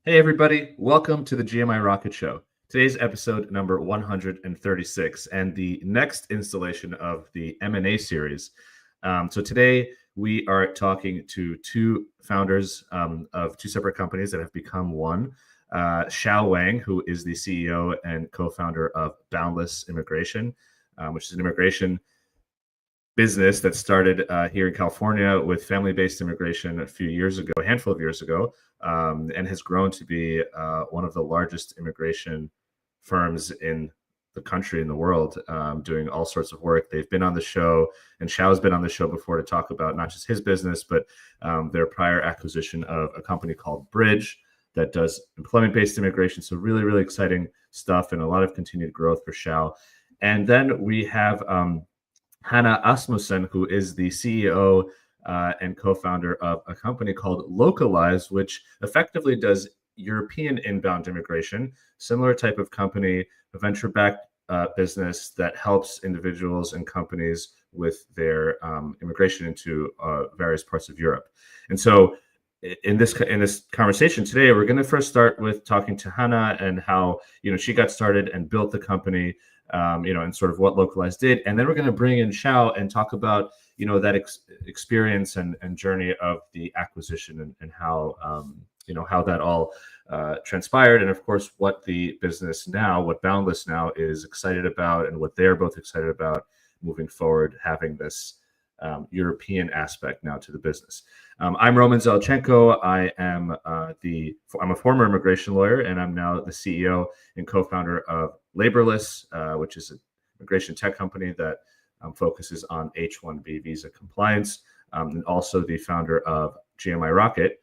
Hey, everybody. Welcome to the GMI Rocket Show. Today's episode number 136 and the next installation of the M&A Series. So today we are talking to two founders of two separate companies that have become one. Xiao Wang, who is the CEO and co-founder of Boundless Immigration, which is an immigration business that started here in California with family-based immigration a handful of years ago, and has grown to be one of the largest immigration firms in the country, in the world, doing all sorts of work. They've been on the show, and Xiao's been on the show before to talk about not just his business, but their prior acquisition of a company called Bridge that does employment-based immigration. So really, really exciting stuff and a lot of continued growth for Xiao. And then we have Hanna Asmussen, who is the CEO and co-founder of a company called Localyze, which effectively does European inbound immigration, similar type of company, a venture-backed business that helps individuals and companies with their immigration into various parts of Europe. And so in this conversation today, we're going to first start with talking to Hanna and how she got started and built the company, and sort of what Localyze did. And then we're going to bring in Xiao and talk about, that experience and journey of the acquisition and how, how that all transpired. And of course, what the business now, what Boundless now is excited about and what they're both excited about moving forward, having this European aspect now to the business. I'm Roman Zelchenko. I'm a former immigration lawyer, and I'm now the CEO and co-founder of Laborless, which is an immigration tech company that focuses on H-1B visa compliance, and also the founder of GMI Rocket,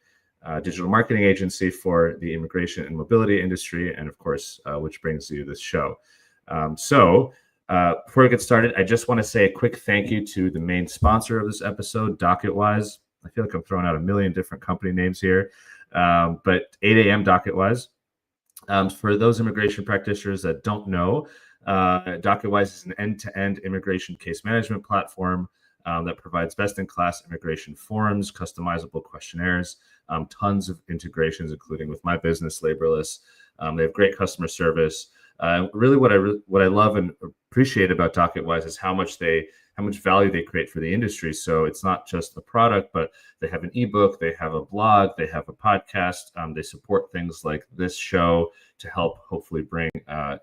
digital marketing agency for the immigration and mobility industry, and of course, which brings you this show. Before we get started, I just want to say a quick thank you to the main sponsor of this episode, DocketWise. I feel like I'm throwing out a million different company names here, but 8 a.m. DocketWise. For those immigration practitioners that don't know, DocketWise is an end-to-end immigration case management platform that provides best-in-class immigration forms, customizable questionnaires, tons of integrations, including with my business, Laborless. They have great customer service. Really, what I love and appreciate about DocketWise is how much value they create for the industry. So it's not just the product, but they have an ebook, they have a blog, they have a podcast. They support things like this show to help hopefully bring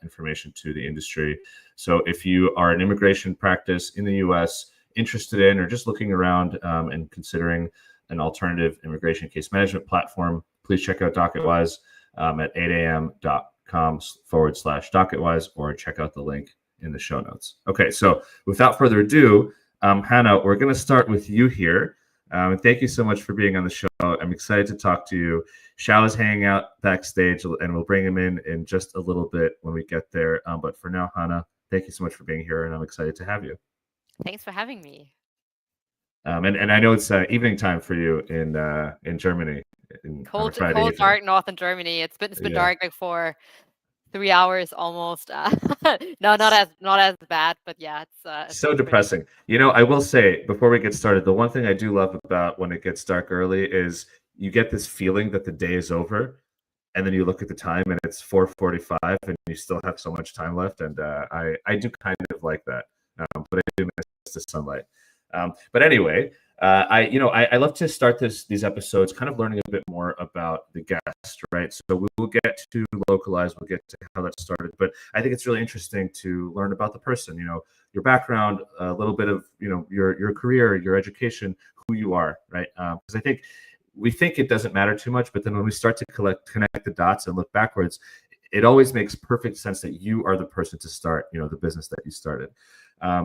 information to the industry. So if you are an immigration practice in the U.S. interested in or just looking around and considering an alternative immigration case management platform, please check out DocketWise at 8am.com/DocketWise or check out the link in the show notes. Okay, so without further ado, Hanna, we're going to start with you here. And thank you so much for being on the show. I'm excited to talk to you. Xiao is hanging out backstage, and we'll bring him in just a little bit when we get there. But for now, Hanna, thank you so much for being here, and I'm excited to have you. Thanks for having me. And I know it's evening time for you in Germany. Cold, dark northern Germany. It's been dark like for 3 hours almost. No, not as bad, but yeah, it's so depressing. I will say before we get started, the one thing I do love about when it gets dark early is you get this feeling that the day is over, and then you look at the time and it's 4:45, and you still have so much time left. And I do kind of like that, but I do miss the sunlight. But anyway, I love to start these episodes kind of learning a bit more about the guest, right? So we will get to Localyze, we'll get to how that started, but I think it's really interesting to learn about the person, your background, a little bit of, your career, your education, who you are, right? Because I think we think it doesn't matter too much, but then when we start to connect the dots and look backwards, it always makes perfect sense that you are the person to start, the business that you started.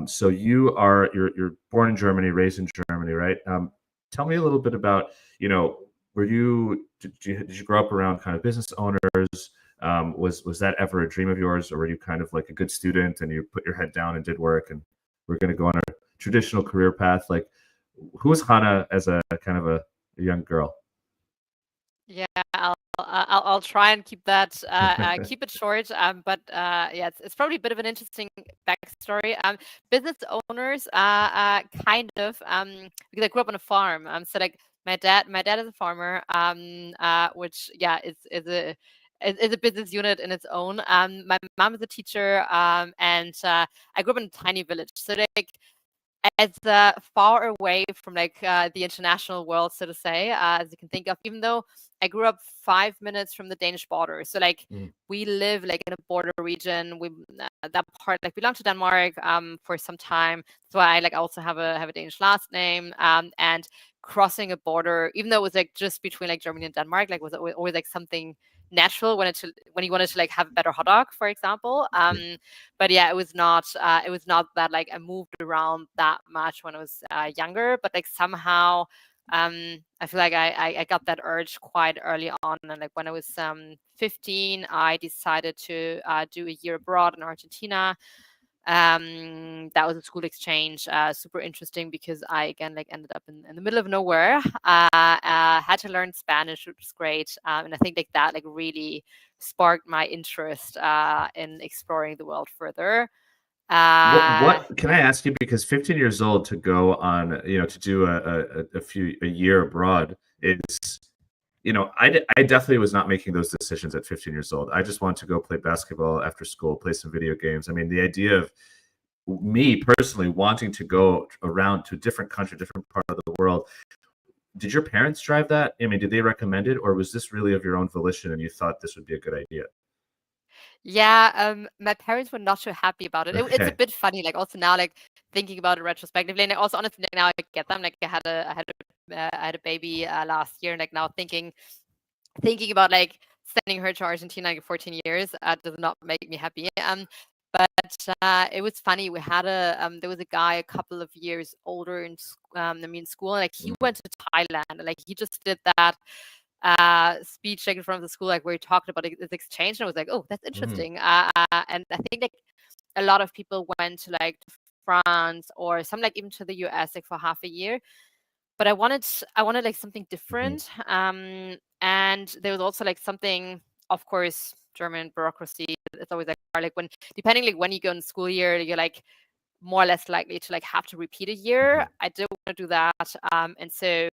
So you're born in Germany, raised in Germany, right? Tell me a little bit about, did you grow up around kind of business owners? Was that ever a dream of yours, or were you kind of like a good student and you put your head down and did work and we're going to go on a traditional career path? Like, who was Hanna as a kind of a young girl? Yeah, I'll try and keep that keep it short. But yeah, it's probably a bit of an interesting backstory. Business owners, kind of, because I grew up on a farm. So like dad is a farmer, which is a business unit in its own. My mom is a teacher, and I grew up in a tiny village, so like as far away from like the international world, so to say, as you can think of. Even though I grew up 5 minutes from the Danish border, so like we live like in a border region. We that part like belonged to Denmark for some time. That's why I like also have a Danish last name. And crossing a border, even though it was like just between like Germany and Denmark, like was always like something natural when you wanted to like have a better hot dog, for example. But yeah, it was not that like I moved around that much when I was younger, but like somehow I feel like I got that urge quite early on. And like when I was 15, I decided to do a year abroad in Argentina. That was a school exchange, super interesting because I again like ended up in the middle of nowhere. Had to learn Spanish, which was great, and I think like that like really sparked my interest in exploring the world further. What can I ask you? Because 15 years old to go on, to do a year abroad is, I definitely was not making those decisions at 15 years old. I just wanted to go play basketball after school, play some video games. I mean, the idea of me personally wanting to go around to a different country, different part of the world. Did your parents drive that? I mean, did they recommend it, or was this really of your own volition and you thought this would be a good idea? Yeah, my parents were not so happy about it. It's a Okay. bit funny, like also now, like thinking about it retrospectively, and also honestly now I get them. Like I had a baby last year, and like now thinking about like sending her to Argentina like 14 years does not make me happy. But it was funny. We had there was a guy a couple of years older in school, and like he went to Thailand, and like he just did that speech like in front of the school, like where he talked about this exchange, and I was like, oh, that's interesting. And I think like a lot of people went to like France or some like even to the US like for half a year. But I wanted like something different. And there was also like something, of course, German bureaucracy. It's always like when depending like when you go in school year, you're like more or less likely to like have to repeat a year. I didn't want to do that. And so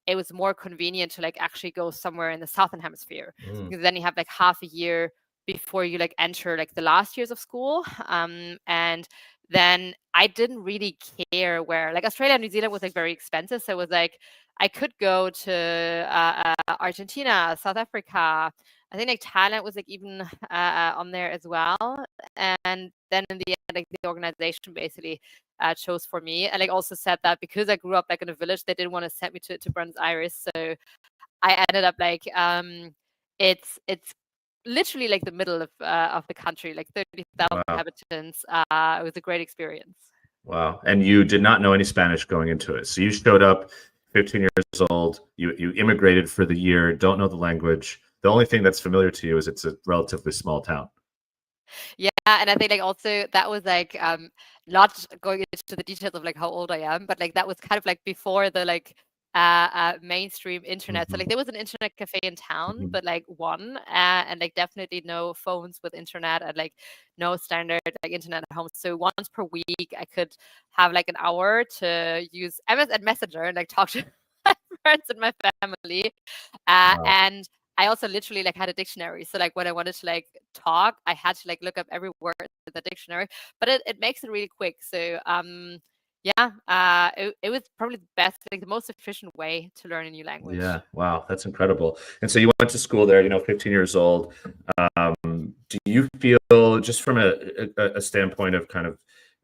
it was more convenient to like actually go somewhere in the Southern Hemisphere, because then you have like half a year before you like enter like the last years of school. And then I didn't really care where, like Australia and New Zealand was like very expensive. So it was like, I could go to Argentina, South Africa. I think like Thailand was like even on there as well. And then in the end, like the organization basically chose for me. And like also said that because I grew up like in a village, they didn't want to send me to Buenos Aires. So I ended up like it's literally like the middle of the country, like 30,000 inhabitants. It was a great experience. Wow. And you did not know any Spanish going into it. So you showed up 15 years old, you immigrated for the year, don't know the language. The only thing that's familiar to you is it's a relatively small town. Yeah, and I think like also that was like not going into the details of like how old I am, but like that was kind of like before the like mainstream internet. So like there was an internet cafe in town, but like one, and like definitely no phones with internet, and like no standard like internet at home. So once per week I could have like an hour to use MSN Messenger and like talk to my friends and my family. And I also literally like had a dictionary. So like when I wanted to like talk, I had to like look up every word in the dictionary, but it makes it really quick. So it was probably the best, like the most efficient way to learn a new language. Yeah, wow, that's incredible. And so you went to school there, 15 years old. Do you feel, just from a standpoint of kind of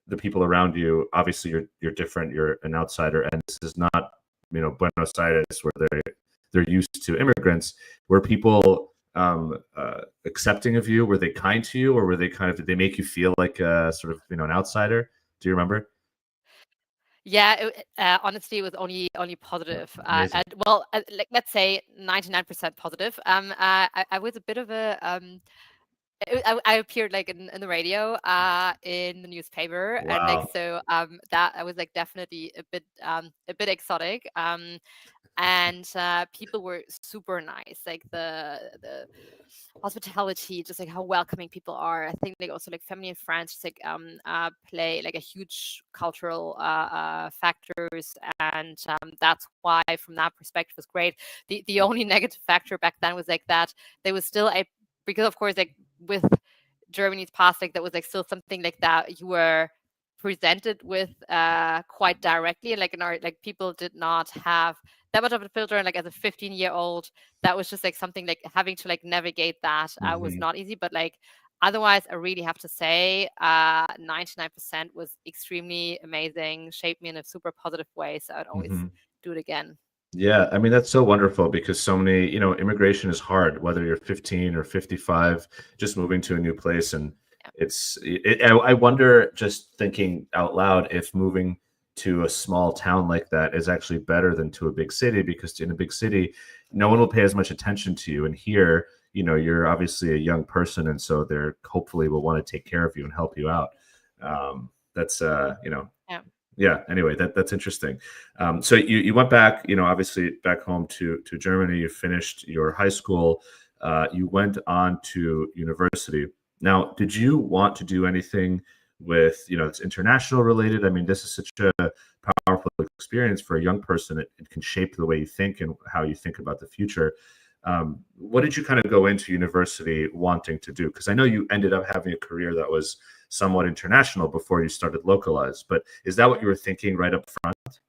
the people around you, obviously you're different, you're an outsider, and this is not, Buenos Aires where they're used to immigrants. Were people accepting of you? Were they kind to you, or were they did they make you feel like sort of an outsider? Do you remember? Yeah, honestly, it was only positive. Well, like let's say 99% positive. I was a bit of a I appeared like in the radio, in the newspaper, and like so that I was like definitely a bit exotic. and people were super nice. Like the hospitality, just like how welcoming people are. I think like also like family and friends just like play like a huge cultural factors, and that's why from that perspective was great. The only negative factor back then was like that there was still a, because of course like with Germany's past, like that was like still something like that you were presented with quite directly, and like in our, like people did not have that much of a filter, and like as a 15-year-old that was just like something like having to like navigate that was not easy. But like otherwise I really have to say 99% was extremely amazing, shaped me in a super positive way, so I'd always do it again. Yeah, I mean, that's so wonderful because so many, immigration is hard, whether you're 15 or 55, just moving to a new place. And I wonder, just thinking out loud, if moving to a small town like that is actually better than to a big city, because in a big city, no one will pay as much attention to you. And here, you're obviously a young person. And so they're hopefully will want to take care of you and help you out. That's, Yeah. yeah, anyway, that's interesting. So you went back, obviously back home to Germany. You finished your high school. You went on to university. Now, did you want to do anything with, it's international related? I mean, this is such a powerful experience for a young person. It can shape the way you think and how you think about the future. What did you kind of go into university wanting to do? Because I know you ended up having a career that was somewhat international before you started Localyze, but is that what you were thinking right up front?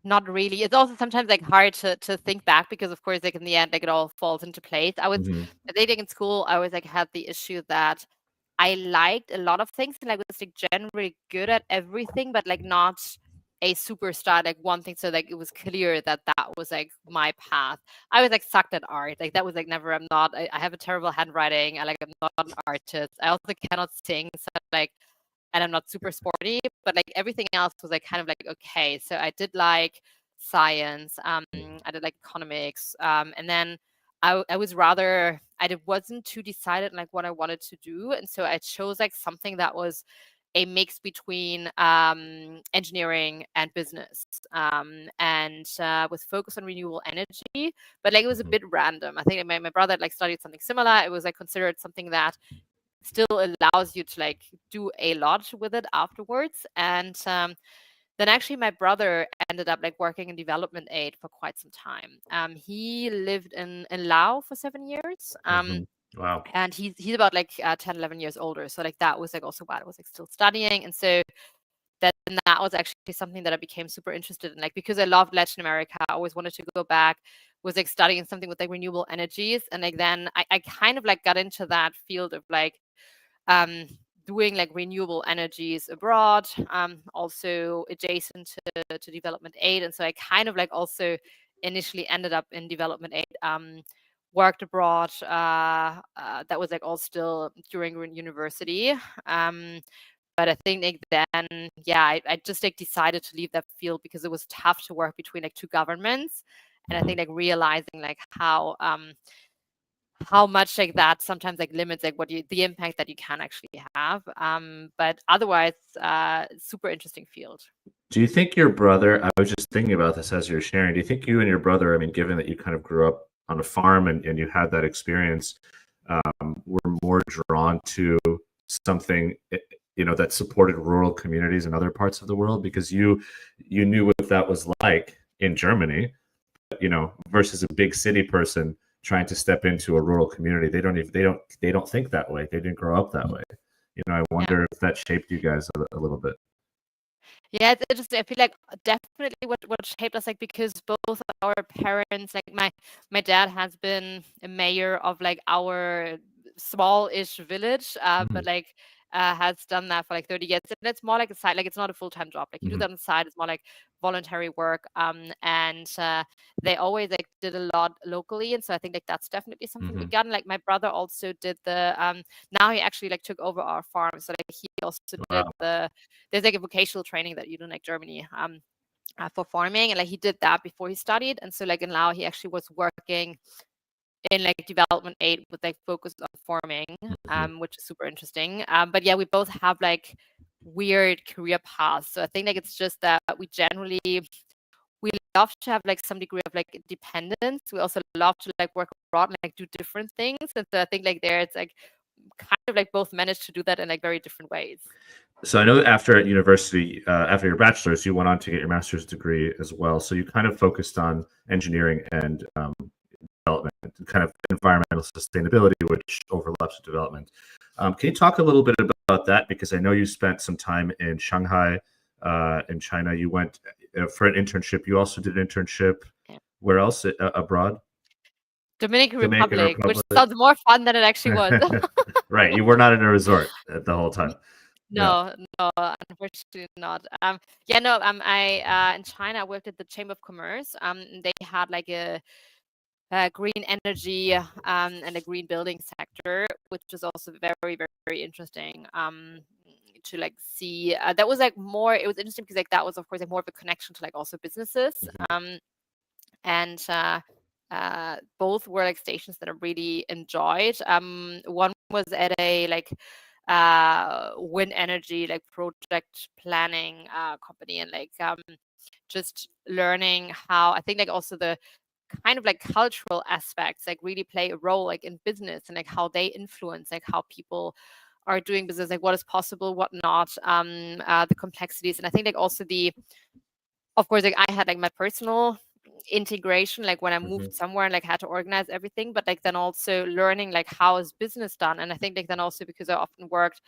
Not really. It's also sometimes like hard to think back, because of course like in the end like it all falls into place. I was dating in school, I always like had the issue that I liked a lot of things and like was like generally good at everything, but like not a superstar like one thing. So like it was clear that that was like my path. I was like sucked at art. Like that was like never. I have a terrible handwriting. I'm not an artist. I also cannot sing. So like, and I'm not super sporty, but like everything else was like kind of like okay. So I did like science. I did like economics. And then I was rather, wasn't too decided like what I wanted to do, and so I chose like something that was a mix between engineering and business, and with focus on renewable energy. But like it was a bit random. I think my brother had, like studied something similar. It was like considered something that still allows you to like do a lot with it afterwards. And then actually my brother ended up like working in development aid for quite some time. He lived in Laos for 7 years. Wow. And he's about like 10, 11 years older. So like that was like also why I was like still studying. And so that was actually something that I became super interested in, like because I loved Latin America. I always wanted to go back, was like studying something with like renewable energies. And like then I kind of like got into that field of like um, doing like renewable energies abroad, also adjacent to development aid. And so I kind of like also initially ended up in development aid, worked abroad. That was like all still during university. But I think like then, yeah, I just like decided to leave that field because it was tough to work between like two governments. And I think like realizing like how much like that sometimes like limits like the impact that you can actually have. But otherwise, super interesting field. Do you think your brother, I was just thinking about this as you're sharing, do you think you and your brother, I mean, given that you kind of grew up on a farm and you had that experience, were more drawn to something, that supported rural communities in other parts of the world? Because you knew what that was like in Germany, versus a big city person trying to step into a rural community. They don't think that way. They didn't grow up that way. I wonder if that shaped you guys a little bit. Yeah, it's interesting. I feel like definitely what shaped us, like because both our parents, like my dad has been a mayor of like our small-ish village, but like has done that for like 30 years. And it's more like a side, like it's not a full-time job. Like you do that on the side, it's more like voluntary work. And they always like did a lot locally, and so I think like that's definitely something we got. And like my brother also did now he actually like took over our farm, so like he also did there's like a vocational training that you do in like Germany for farming, and like he did that before he studied. And so like in Laos he actually was working in like development aid with like focus on farming, which is super interesting. But yeah, we both have like weird career paths. So I think like it's just that we generally we love to have like some degree of like independence. We also love to like work abroad and like do different things. And so I think like there it's like kind of like both managed to do that in like very different ways. So I know after university, after your bachelor's, you went on to get your master's degree as well. So you kind of focused on engineering and development, kind of environmental sustainability, which overlaps with development. Can you talk a little bit about that? Because I know you spent some time in Shanghai, in China. You went for an internship. You also did an internship. Yeah. Where else abroad? Dominican Dominican Republic, which Republic. sounds more fun than it actually was. Right. You were not in a resort the whole time. Yeah. No, unfortunately not. Yeah, no, I in China I worked at the Chamber of Commerce. They had like a green energy and a green building sector, which is also very, very interesting to like see. That was like more, it was interesting because like that was of course like more of a connection to like also businesses. And both were like stations that I really enjoyed. One was at a like wind energy like project planning company, and like just learning how I think like also the kind of like cultural aspects like really play a role like in business, and like how they influence like how people are doing business, like what is possible, what not, the complexities. And I think like also of course like I had like my personal integration like when I moved somewhere and like had to organize everything, but like then also learning like how is business done. And I think like then also because I often worked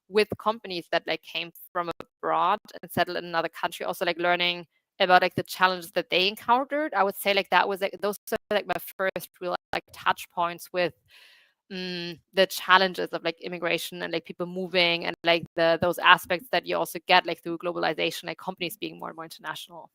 with companies that like came from abroad and settled in another country, also like learning about like the challenges that they encountered. I would say like that was like those are like my first real like touch points with the challenges of like immigration and like people moving, and like those aspects that you also get like through globalization, like companies being more and more international.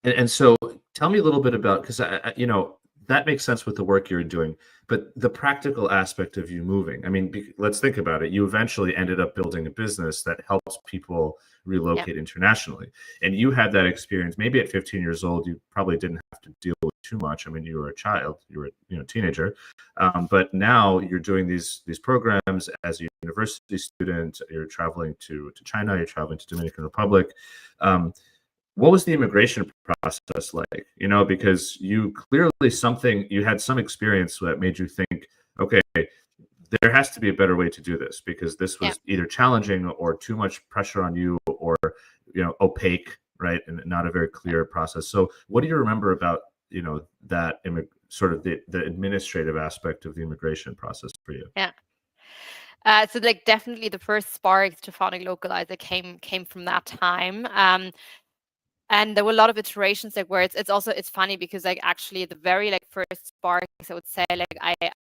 And so tell me a little bit about, because that makes sense with the work you're doing, but the practical aspect of you moving. I mean, let's think about it. You eventually ended up building a business that helps people relocate internationally. And you had that experience. Maybe at 15 years old, you probably didn't have to deal with too much. I mean, you were a child, you were a teenager. But now you're doing these programs as a university student. You're traveling to China, you're traveling to Dominican Republic. What was the immigration process like? Because you clearly you had some experience that made you think, okay, there has to be a better way to do this, because this was either challenging or too much pressure on you, or opaque, right, and not a very clear process. So what do you remember about that sort of the administrative aspect of the immigration process for you? So like definitely the first sparks to founding Localyze came from that time. And there were a lot of iterations like where it's funny because like actually the very like first sparks, I would say like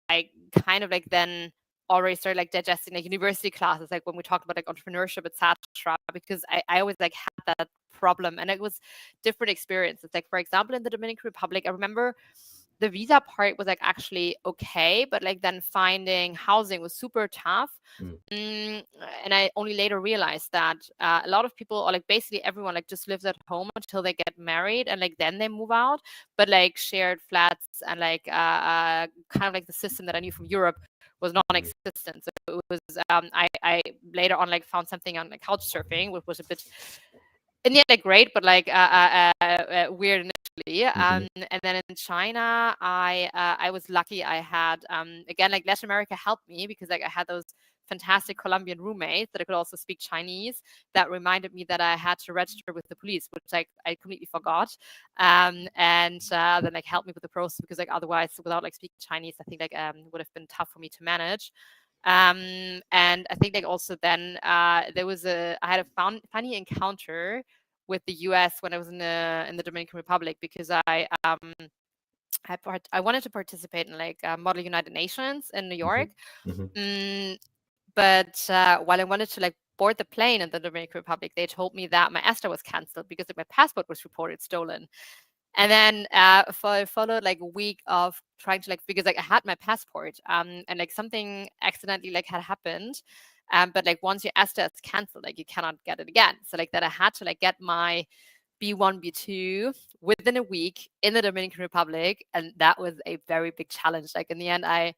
I kind of like then already started like digesting like university classes, like when we talked about like entrepreneurship, etc. Because I always like had that problem, and it was different experiences. Like for example, in the Dominican Republic, I remember the visa part was like actually okay, but like then finding housing was super tough. And I only later realized that a lot of people, or like basically everyone, like just lives at home until they get married, and like then they move out. But like shared flats and like kind of like the system that I knew from Europe was non-existent. So it was I later on like found something on like couch surfing, which was a bit in the end like great, but like weird initially. And then in China, I was lucky. I had again like Latin America helped me because like I had those fantastic Colombian roommates that I could also speak Chinese. That reminded me that I had to register with the police, which like I completely forgot. And then like helped me with the process, because like otherwise without like speaking Chinese, I think like would have been tough for me to manage. And I think like also then I had a funny encounter with the US when I was in the Dominican Republic, because I wanted to participate in like Model United Nations in New York. But while I wanted to like board the plane in the Dominican Republic, they told me that my ESTA was canceled because like, my passport was reported stolen. And then followed like a week of trying to like, because like I had my passport and like something accidentally like had happened. But like once your ESTA is canceled, like you cannot get it again. So like that I had to like get my B1, B2 within a week in the Dominican Republic. And that was a very big challenge. Like in the end, I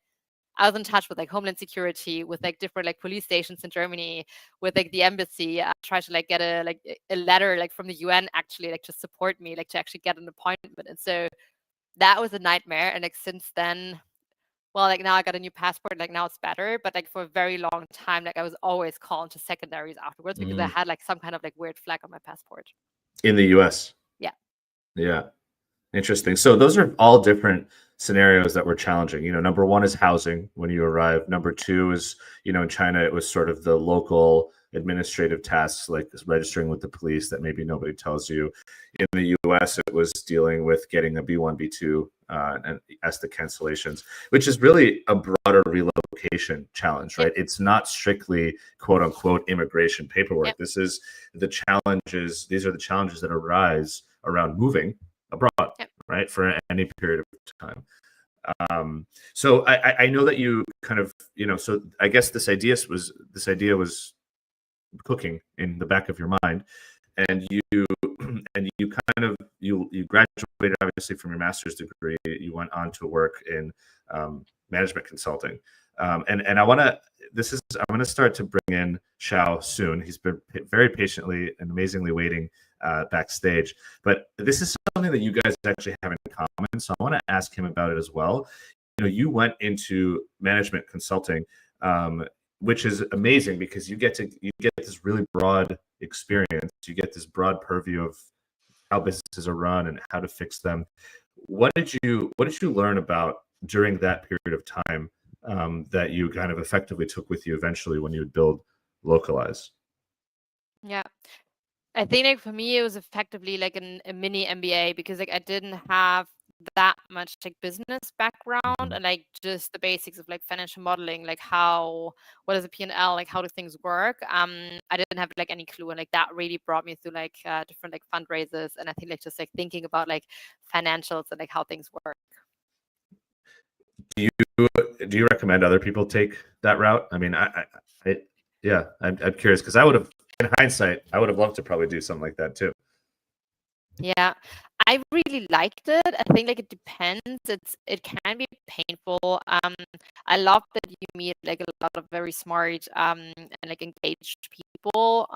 I was in touch with like Homeland Security, with like different like police stations in Germany, with like the embassy. I tried to like get a letter like from the UN actually like to support me, like to actually get an appointment. And so that was a nightmare. And like since then, well, like now I got a new passport, like now it's better. But like for a very long time, like I was always called to secondaries afterwards because I had like some kind of like weird flag on my passport. In the US. Yeah. Yeah. Interesting. So those are all different scenarios that were challenging. You know, number one is housing when you arrive. Number two is, you know, in China, it was sort of the local administrative tasks like registering with the police that maybe nobody tells you. In the US, it was dealing with getting a B1, B2 and ESTA cancellations, which is really a broader relocation challenge, right? It's not strictly quote unquote immigration paperwork. This is the challenges. These are the challenges that arise around moving abroad, right, for any period of time. So I know that you kind of, you know, so I guess this idea was cooking in the back of your mind, and you graduated obviously from your master's degree. You went on to work in management consulting, and I'm going to start to bring in Xiao soon. He's been very patiently and amazingly waiting backstage, but this is something that you guys actually have in common. So I want to ask him about it as well. You know, you went into management consulting, which is amazing because you get this really broad experience. You get this broad purview of how businesses are run and how to fix them. What did you learn about during that period of time that you kind of effectively took with you eventually when you would build Localyze? Yeah. I think like for me it was effectively like a mini MBA because like I didn't have that much like business background and like just the basics of like financial modeling, like what is a P&L, like how do things work. I didn't have like any clue, and like that really brought me through like different like fundraisers, and I think like just like thinking about like financials and like how things work. Do you recommend other people take that route? I mean, I'm curious because I would have, in hindsight, I would have loved to probably do something like that too. Yeah, I really liked it. I think like it depends. It can be painful. I love that you meet like a lot of very smart and like engaged people.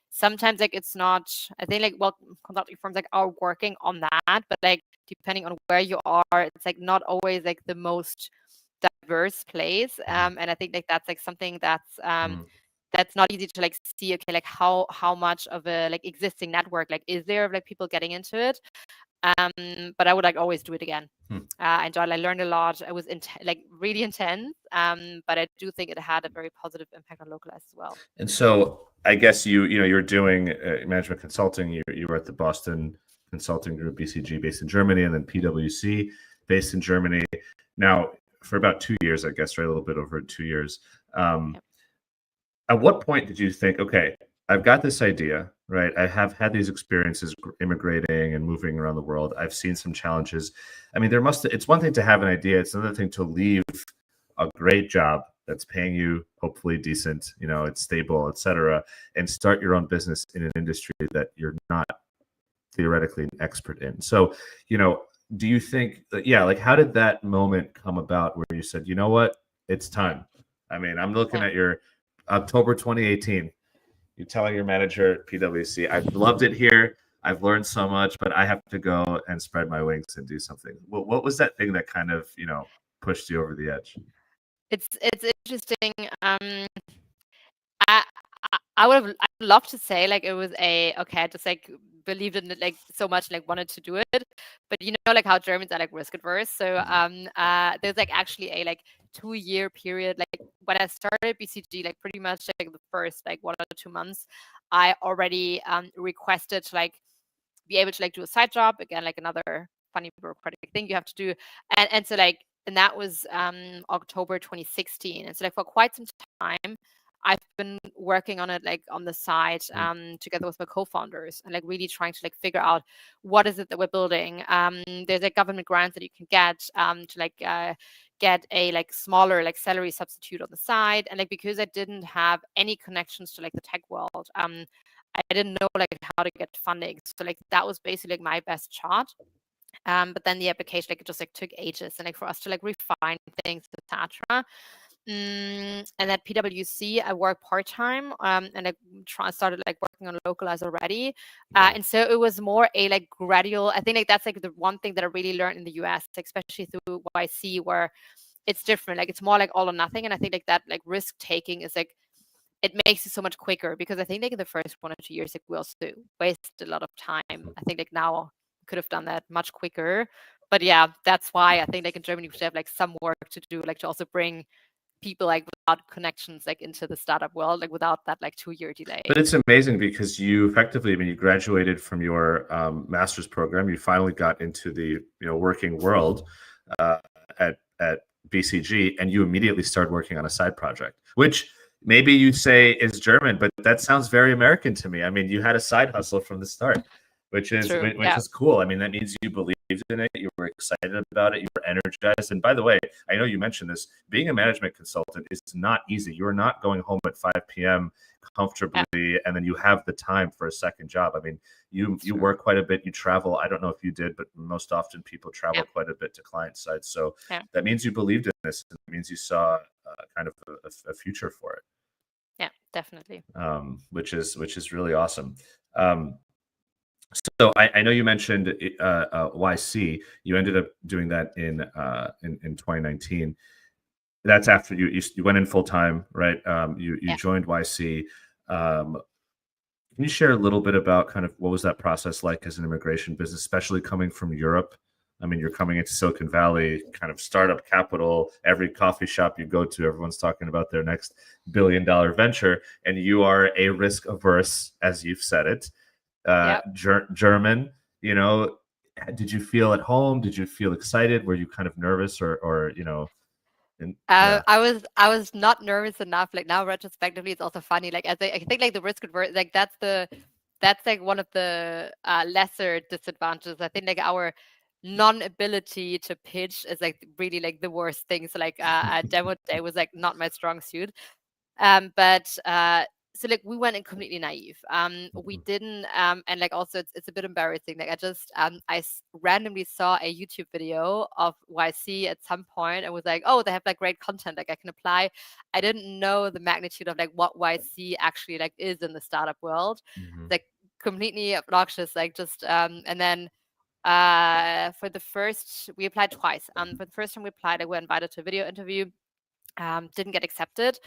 Sometimes like it's not. I think like well, consulting firms like are working on that, but like depending on where you are, it's like not always like the most diverse place. And I think like that's like something that's not easy to like see, okay, like how much of a like existing network like is there of like people getting into it. But I would like always do it again. I enjoyed, I learned a lot. It was like really intense, but I do think it had a very positive impact on Localyze as well. And so I guess you're doing management consulting. You were at the Boston Consulting Group, BCG, based in Germany, and then PwC, based in Germany. Now, for about 2 years, I guess, right, a little bit over 2 years. At what point did you think, okay, I've got this idea, right? I have had these experiences immigrating and moving around the world. I've seen some challenges. I mean, it's one thing to have an idea. It's another thing to leave a great job that's paying you hopefully decent, you know, it's stable, et cetera, and start your own business in an industry that you're not theoretically an expert in. So, you know, do you think that, like, how did that moment come about where you said, you know what, it's time? I mean, I'm looking at your October 2018. You're telling your manager at PwC, I've loved it here. I've learned so much, but I have to go and spread my wings and do something. What was that thing that kind of, you know, pushed you over the edge? It's interesting. I would have loved to say like it was okay, I just like believed in it like so much, like wanted to do it. But you know, like how Germans are like risk adverse. So there's like actually a like 2-year period. Like when I started BCG, like pretty much like the first like 1 or 2 months, I already requested to like be able to like do a side job again, like another funny bureaucratic thing you have to do. And so like, and that was October 2016. And so like for quite some time, I've been working on it like on the side together with my co-founders and like really trying to like figure out what is it that we're building. There's like government grants that you can get to like get a like smaller like salary substitute on the side. And like because I didn't have any connections to like the tech world, I didn't know like how to get funding. So like that was basically like my best shot. But then the application like it just like took ages and like for us to like refine things, etc. And at PwC, I worked part time, and I started like working on Localyze already. Right. And so it was more a like gradual. I think like that's like the one thing that I really learned in the US, especially through YC, where it's different. Like it's more like all or nothing. And I think like that like risk taking is like it makes it so much quicker, because I think like in the first 1 or 2 years, like we also wasted a lot of time. I think like now we could have done that much quicker. But yeah, that's why I think like in Germany we should have like some work to do, like to also bring people like without connections like into the startup world, like without that like 2-year delay. But it's amazing because you effectively, I mean, you graduated from your master's program. You finally got into the working world at BCG, and you immediately started working on a side project, which maybe you say is German, but that sounds very American to me. I mean, you had a side hustle from the start, which is True, which yeah. is cool. I mean, that means you believed in it, you were excited about it, you were energized. And by the way, I know you mentioned this, being a management consultant is not easy. You're not going home at 5 p.m. comfortably, and then you have the time for a second job. I mean, you work quite a bit, you travel. I don't know if you did, but most often people travel quite a bit to client sites. So that means you believed in this. It means you saw kind of a future for it. Yeah, definitely. Which is really awesome. So I know you mentioned YC. You ended up doing that in 2019. That's after you went in full time, right? You joined YC. Can you share a little bit about kind of what was that process like as an immigration business, especially coming from Europe? I mean, you're coming into Silicon Valley, kind of startup capital. Every coffee shop you go to, everyone's talking about their next billion-dollar venture, and you are a risk averse, as you've said it. German, did you feel at home? Did you feel excited? Were you kind of nervous or I was not nervous enough. Like now retrospectively, it's also funny. Like I think like the risk adverse, like that's like one of the lesser disadvantages. I think like our non-ability to pitch is like really like the worst thing. So like a demo day was like not my strong suit. But so like we went in completely naive. We didn't and like also it's a bit embarrassing. Like I just randomly saw a YouTube video of YC at some point and was like, oh, they have like great content, like I can apply. I didn't know the magnitude of like what YC actually like is in the startup world. Like completely obnoxious, like just and then for the first we applied twice. For the first time we applied, I were invited to a video interview, didn't get accepted.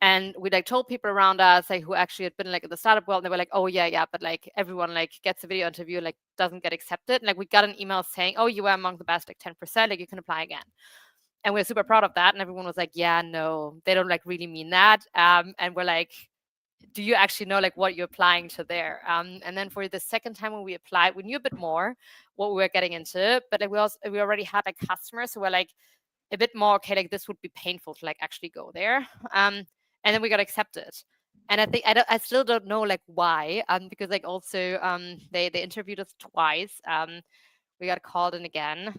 And we like told people around us like who actually had been like in the startup world, and they were like, oh yeah, but like everyone like gets a video interview, like doesn't get accepted. And like we got an email saying, oh, you were among the best like 10%, like you can apply again. And we're super proud of that. And everyone was like, yeah, no, they don't like really mean that. And we're like, do you actually know like what you're applying to there? And then for the second time when we applied, we knew a bit more what we were getting into, but like we already had like customers who were like a bit more okay, like this would be painful to like actually go there. And then we got accepted. And I think I still don't know like why, because like also they interviewed us twice. We got called in again.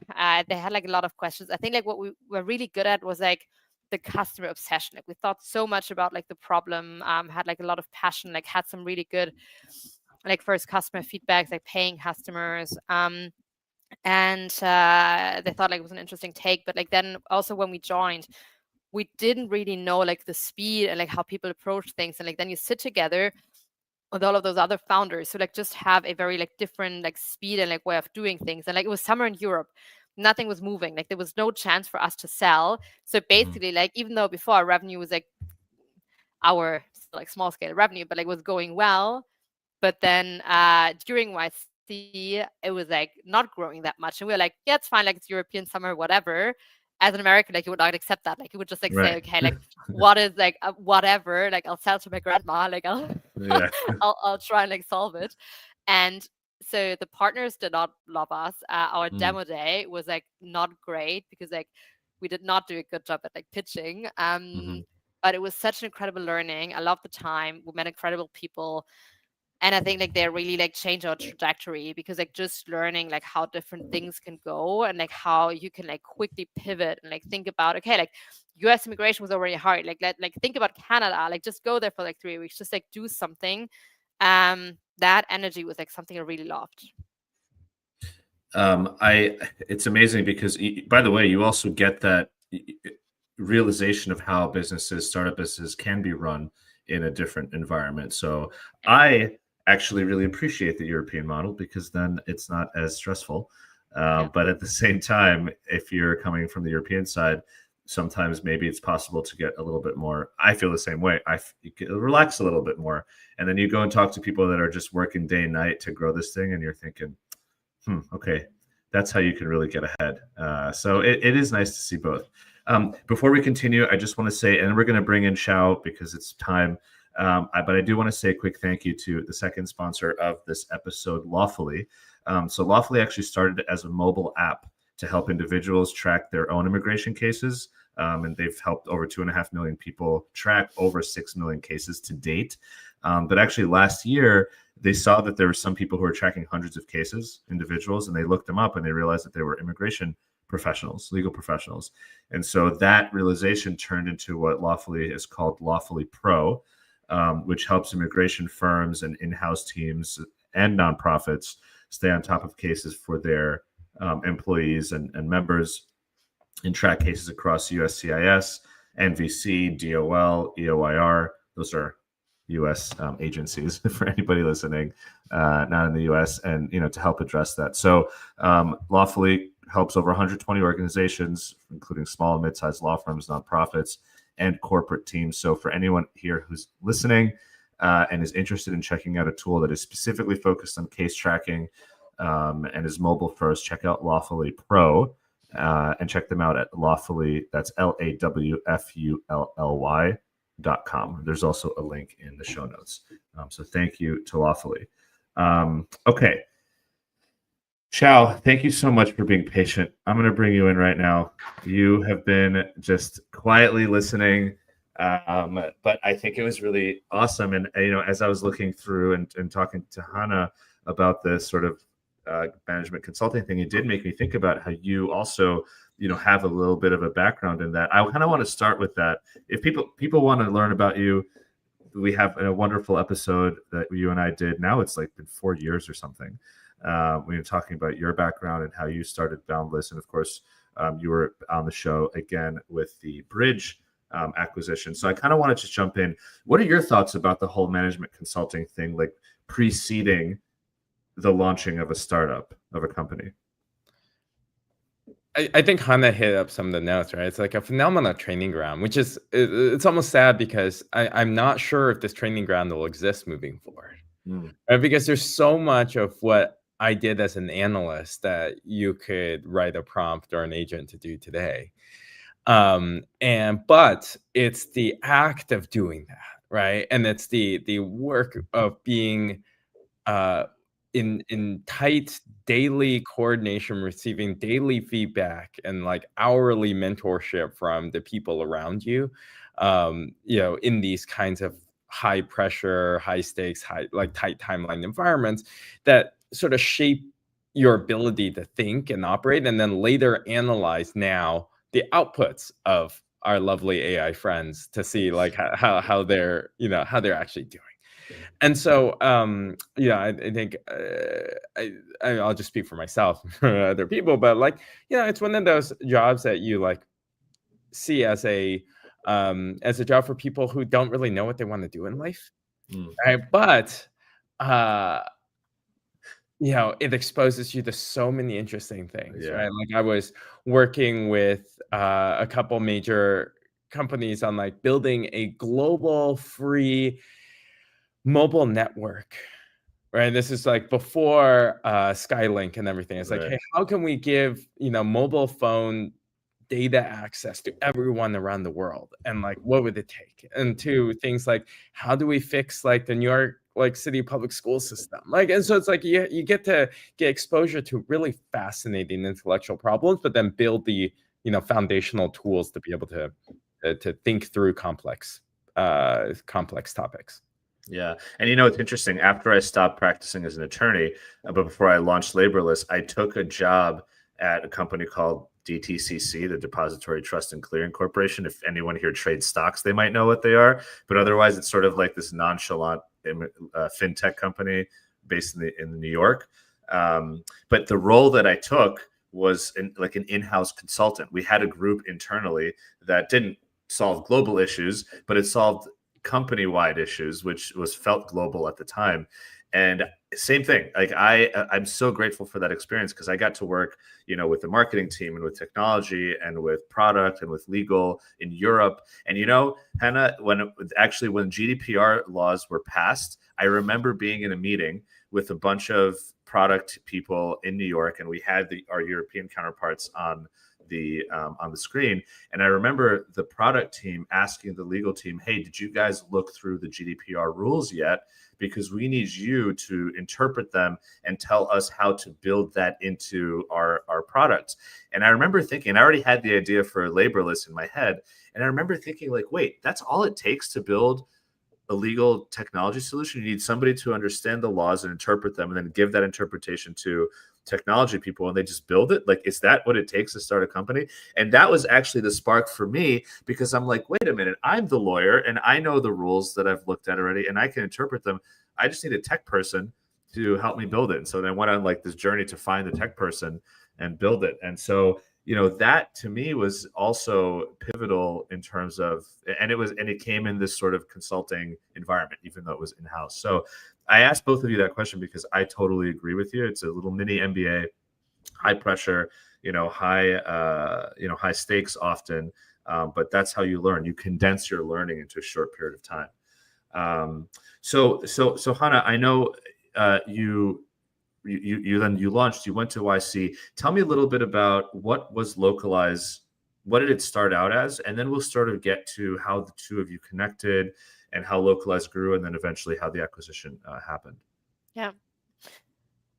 They had like a lot of questions. I think like what we were really good at was like the customer obsession. Like we thought so much about like the problem, had like a lot of passion, like had some really good like first customer feedbacks, like paying customers. And they thought like it was an interesting take. But like then also when we joined, we didn't really know like the speed and like how people approach things. And like then you sit together with all of those other founders who like just have a very like different like speed and like way of doing things. And like it was summer in Europe, nothing was moving, like there was no chance for us to sell. So basically like even though before our revenue was like our like small scale revenue, but like was going well, but then during YC it was like not growing that much, and we were like, yeah, it's fine, like it's European summer, whatever. As an American, like you would not accept that. Like you would just like say, okay, like what is like whatever, like I'll sell to my grandma, like I'll I'll try and like solve it. And so the partners did not love us. Our demo day was like not great because like we did not do a good job at like pitching. But it was such an incredible learning. I loved the time. We met incredible people. And I think like they really like change our trajectory, because like just learning like how different things can go and like how you can like quickly pivot and like think about, okay, like US immigration was already hard. Like think about Canada, like just go there for like 3 weeks, just like do something. That energy was like something I really loved. It's amazing because, by the way, you also get that realization of how startup businesses can be run in a different environment. So I actually really appreciate the European model because then it's not as stressful. But at the same time, if you're coming from the European side, sometimes maybe it's possible to get a little bit more. I feel the same way. You relax a little bit more. And then you go and talk to people that are just working day and night to grow this thing. And you're thinking, okay, that's how you can really get ahead. So it is nice to see both. Before we continue, I just want to say, and we're going to bring in Xiao because it's time, but I do want to say a quick thank you to the second sponsor of this episode, Lawfully. So Lawfully actually started as a mobile app to help individuals track their own immigration cases. And they've helped over 2.5 million people track over 6 million cases to date. But actually last year, they saw that there were some people who were tracking hundreds of cases, individuals, and they looked them up and they realized that they were immigration professionals, legal professionals. And so that realization turned into what Lawfully is called Lawfully Pro, which helps immigration firms and in-house teams and nonprofits stay on top of cases for their employees and members and track cases across USCIS, NVC, DOL, EOIR. Those are U.S. Agencies for anybody listening, not in the U.S., and to help address that. So Lawfully helps over 120 organizations, including small and mid-sized law firms, nonprofits, and corporate teams. So for anyone here who's listening and is interested in checking out a tool that is specifically focused on case tracking and is mobile first, check out Lawfully Pro and check them out at Lawfully. That's LAWFULLY.com. There's also a link in the show notes. So thank you to Lawfully. Okay. Xiao, thank you so much for being patient. I'm going to bring you in right now. You have been just quietly listening, but I think it was really awesome. And, as I was looking through and talking to Hanna about this sort of management consulting thing, it did make me think about how you also, have a little bit of a background in that. I kind of want to start with that. If people want to learn about you, we have a wonderful episode that you and I did. Now it's like been 4 years or something. We were talking about your background and how you started Boundless. And of course, you were on the show again with the Bridge acquisition. So I kind of wanted to jump in. What are your thoughts about the whole management consulting thing, like preceding the launching of a startup, of a company? I think Hanna hit up some of the notes, right? It's like a phenomenal training ground, which is, it's almost sad because I'm not sure if this training ground will exist moving forward. Right? Because there's so much of what I did as an analyst that you could write a prompt or an agent to do today. But it's the act of doing that, right? And it's the work of being in tight daily coordination, receiving daily feedback and like hourly mentorship from the people around you, in these kinds of high pressure, high stakes, tight timeline environments that sort of shape your ability to think and operate, and then later analyze now the outputs of our lovely AI friends to see like how they're how they're actually doing. And so, I think I'll just speak for myself, for other people, but like, it's one of those jobs that you like see as a job for people who don't really know what they want to do in life, right? But it exposes you to so many interesting things, right? Like I was working with a couple major companies on like building a global free mobile network, right? This is like before Skylink and everything. It's like, hey, how can we give mobile phone data access to everyone around the world, and like what would it take? And to things like, how do we fix like the New York city public school system? Like, and so it's like you get to get exposure to really fascinating intellectual problems, but then build the foundational tools to be able to think through complex topics. Yeah. And it's interesting. After I stopped practicing as an attorney, but before I launched Laborless, I took a job at a company called DTCC, the Depository Trust and Clearing Corporation. If anyone here trades stocks, they might know what they are. But otherwise, it's sort of like this nonchalant fintech company based in New York. But the role that I took was like an in-house consultant. We had a group internally that didn't solve global issues, but it solved company-wide issues, which was felt global at the time. And same thing, like I'm so grateful for that experience, because I got to work, with the marketing team and with technology and with product and with legal in Europe. And Hannah, when GDPR laws were passed, I remember being in a meeting with a bunch of product people in New York, and we had our European counterparts on the screen. And I remember the product team asking the legal team, "Hey, did you guys look through the GDPR rules yet? Because we need you to interpret them and tell us how to build that into our products." And I remember thinking, I already had the idea for Laborless in my head. And I remember thinking, like, wait, that's all it takes to build a legal technology solution? You need somebody to understand the laws and interpret them, and then give that interpretation to technology people, and they just build it? Like, is that what it takes to start a company? And that was actually the spark for me, because I'm like, wait a minute, I'm the lawyer and I know the rules that I've looked at already and I can interpret them. I just need a tech person to help me build it. And so then I went on like this journey to find the tech person and build it. And so that to me was also pivotal in terms of, and it came in this sort of consulting environment, even though it was in-house. So I asked both of you that question because I totally agree with you. It's a little mini MBA, high pressure, high stakes often, but that's how you learn. You condense your learning into a short period of time. So Hanna, I know you launched, you went to YC. Tell me a little bit about what was Localyze. What did it start out as? And then we'll sort of get to how the two of you connected and how Localyze grew, and then eventually how the acquisition happened. Yeah.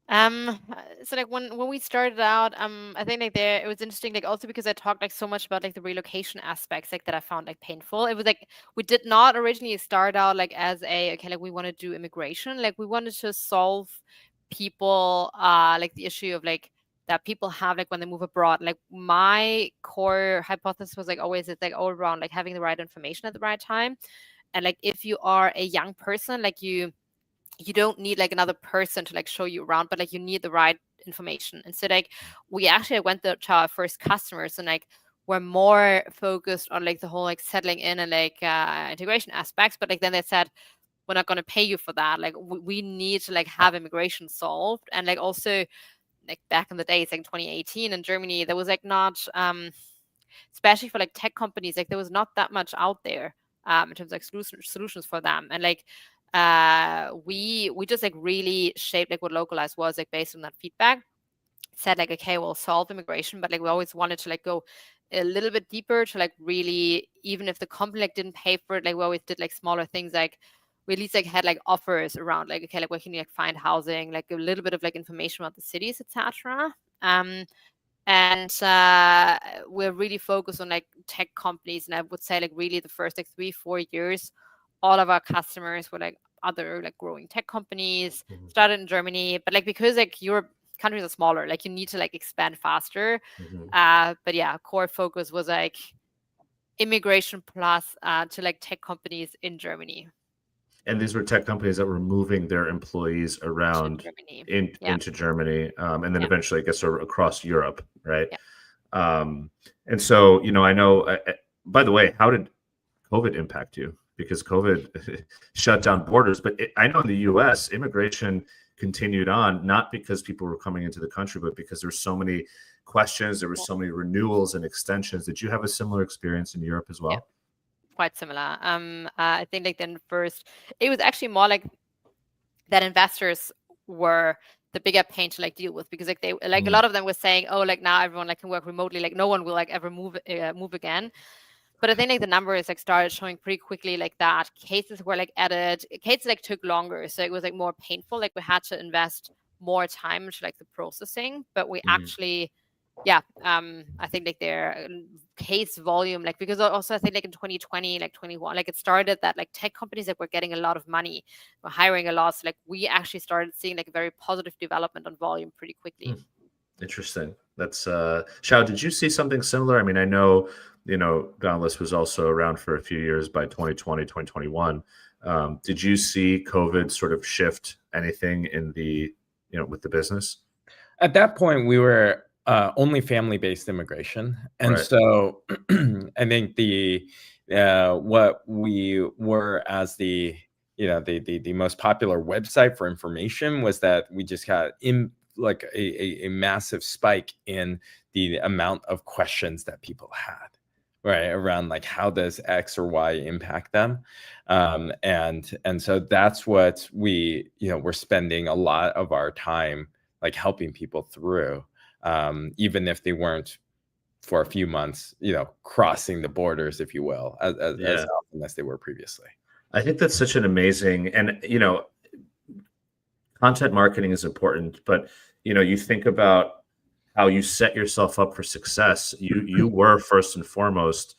So like when we started out, I think like it was interesting, like also because I talked like so much about like the relocation aspects, like that I found like painful. It was like we did not originally start out like as like we want to do immigration, like we wanted to solve people like the issue of like that people have like when they move abroad. Like my core hypothesis was like always it's like all around like having the right information at the right time. And like if you are a young person, like you don't need like another person to like show you around, but like you need the right information. And so like we actually went to our first customers and like we're more focused on like the whole like settling in and like integration aspects. But like then they said, we're not going to pay you for that. Like we need to like have immigration solved. And like also like back in the days, like 2018 in Germany, there was like not, especially for like tech companies, like there was not that much out there in terms of like solutions for them. And like we just like really shaped like what Localyze was like based on that feedback. Said like, okay, we'll solve immigration, but like we always wanted to like go a little bit deeper to like really, even if the company like didn't pay for it, like we always did like smaller things, like we at least like had like offers around like, okay, like where can you like find housing, like a little bit of like information about the cities, etc. And we're really focused on like tech companies, and I would say like really the first like 3-4 years, all of our customers were like other like growing tech companies. Started in Germany, but like because like Europe countries are smaller, like you need to like expand faster. But yeah, core focus was like immigration plus to like tech companies in Germany. And these were tech companies that were moving their employees around into Germany, and then eventually, I guess, across Europe, right? And so, I know, by the way, how did COVID impact you? Because COVID shut down borders, but I know in the US, immigration continued on, not because people were coming into the country, but because there were so many questions, there were so many renewals and extensions. Did you have a similar experience in Europe as well? Yeah. Quite similar. I think like then first, it was actually more like that investors were the bigger pain to like deal with, because like they like a lot of them were saying, oh, like now everyone like can work remotely, like no one will like ever move again. But I think like the numbers like started showing pretty quickly like that cases were like added, cases like took longer, so it was like more painful. Like we had to invest more time into like the processing, but we actually. Yeah, I think like their case volume, like because also I think like in 2020, like 21, like it started that like tech companies that were getting a lot of money, were hiring a lot. So like we actually started seeing like a very positive development on volume pretty quickly. Interesting. That's Xiao, did you see something similar? I mean, I know, Boundless was also around for a few years by 2020, 2021. Did you see COVID sort of shift anything in the with the business? At that point, we were only family-based immigration, and Right. so I think what we were as the most popular website for information was that we just got in like a massive spike in the amount of questions that people had, right, around like how does X or Y impact them, and so that's what we're spending a lot of our time like helping people through, even if they weren't for a few months, crossing the borders, if you will, as often as they were previously. I think that's such an amazing, and content marketing is important, but you think about how you set yourself up for success. You were first and foremost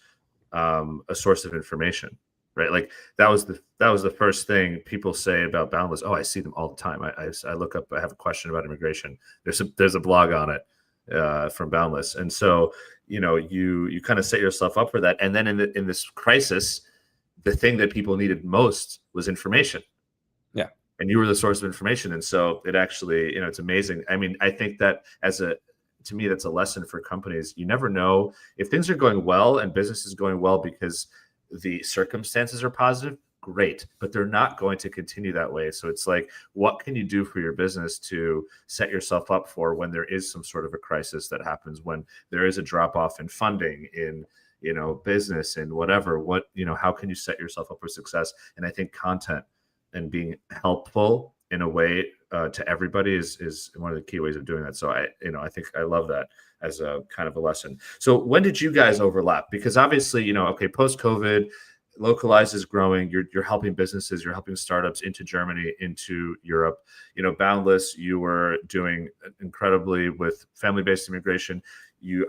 a source of information, right? Like that was the first thing people say about Boundless. Oh, I see them all the time. I look up. I have a question about immigration. There's a blog on it from Boundless, and so you kind of set yourself up for that. And then in this crisis, the thing that people needed most was information. Yeah. And you were the source of information. And so it actually, it's amazing. I mean, I think that to me, that's a lesson for companies. You never know if things are going well and business is going well because the circumstances are positive, great, but they're not going to continue that way. So it's like, what can you do for your business to set yourself up for when there is some sort of a crisis that happens, when there is a drop off in funding, in business and whatever, how can you set yourself up for success? And I think content and being helpful in a way to everybody is one of the key ways of doing that. So I think I love that as a kind of a lesson. So when did you guys overlap? Because obviously, post-COVID, Localyze is growing. You're helping businesses, you're helping startups into Germany, into Europe. Boundless, you were doing incredibly with family-based immigration.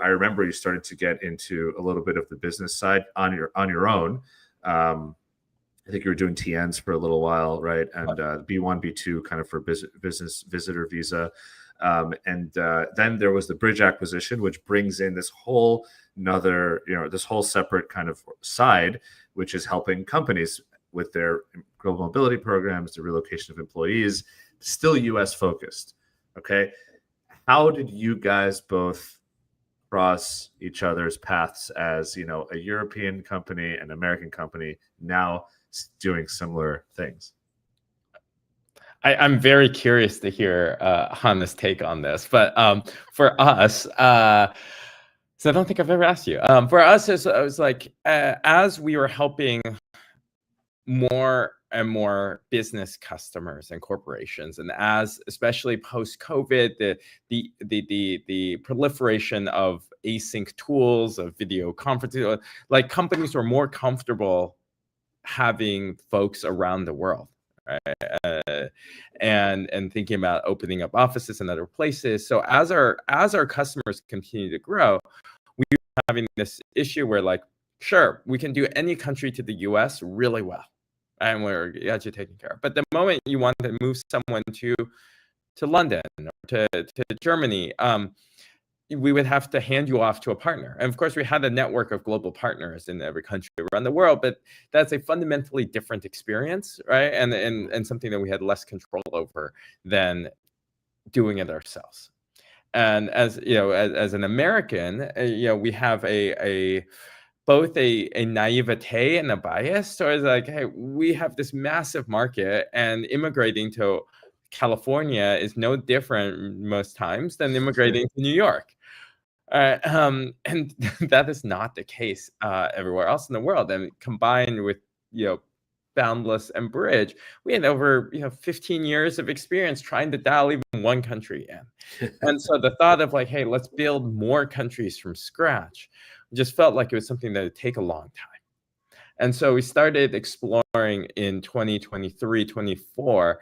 I remember you started to get into a little bit of the business side on your own. I think you were doing TNs for a little while, right? And B1, B2 kind of for business visitor visa. And then there was the Bridge acquisition, which brings in this whole separate kind of side, which is helping companies with their global mobility programs, the relocation of employees, still US focused. Okay. How did you guys both cross each other's paths as, a European company, an American company, now doing similar things? I'm very curious to hear Hanna's take on this, but for us, so I don't think I've ever asked you. For us, it was like as we were helping more and more business customers and corporations, and as especially post-COVID, the proliferation of async tools, of video conferencing, like companies were more comfortable having folks around the world, right? And thinking about opening up offices in other places. So as our customers continue to grow, we were having this issue where, like, sure, we can do any country to the US really well, and we're actually taken care of. But the moment you want to move someone to London or to Germany, we would have to hand you off to a partner. And of course, we had a network of global partners in every country around the world, but that's a fundamentally different experience, right? And something that we had less control over than doing it ourselves. And as as an American, we have both a naivete and a bias towards, like, hey, we have this massive market, and immigrating to California is no different most times than immigrating to New York. And that is not the case everywhere else in the world. And combined with Boundless and Bridge, we had over 15 years of experience trying to dial even one country in. And so the thought of, like, hey, let's build more countries from scratch just felt like it was something that would take a long time. And so we started exploring in 2023, 24,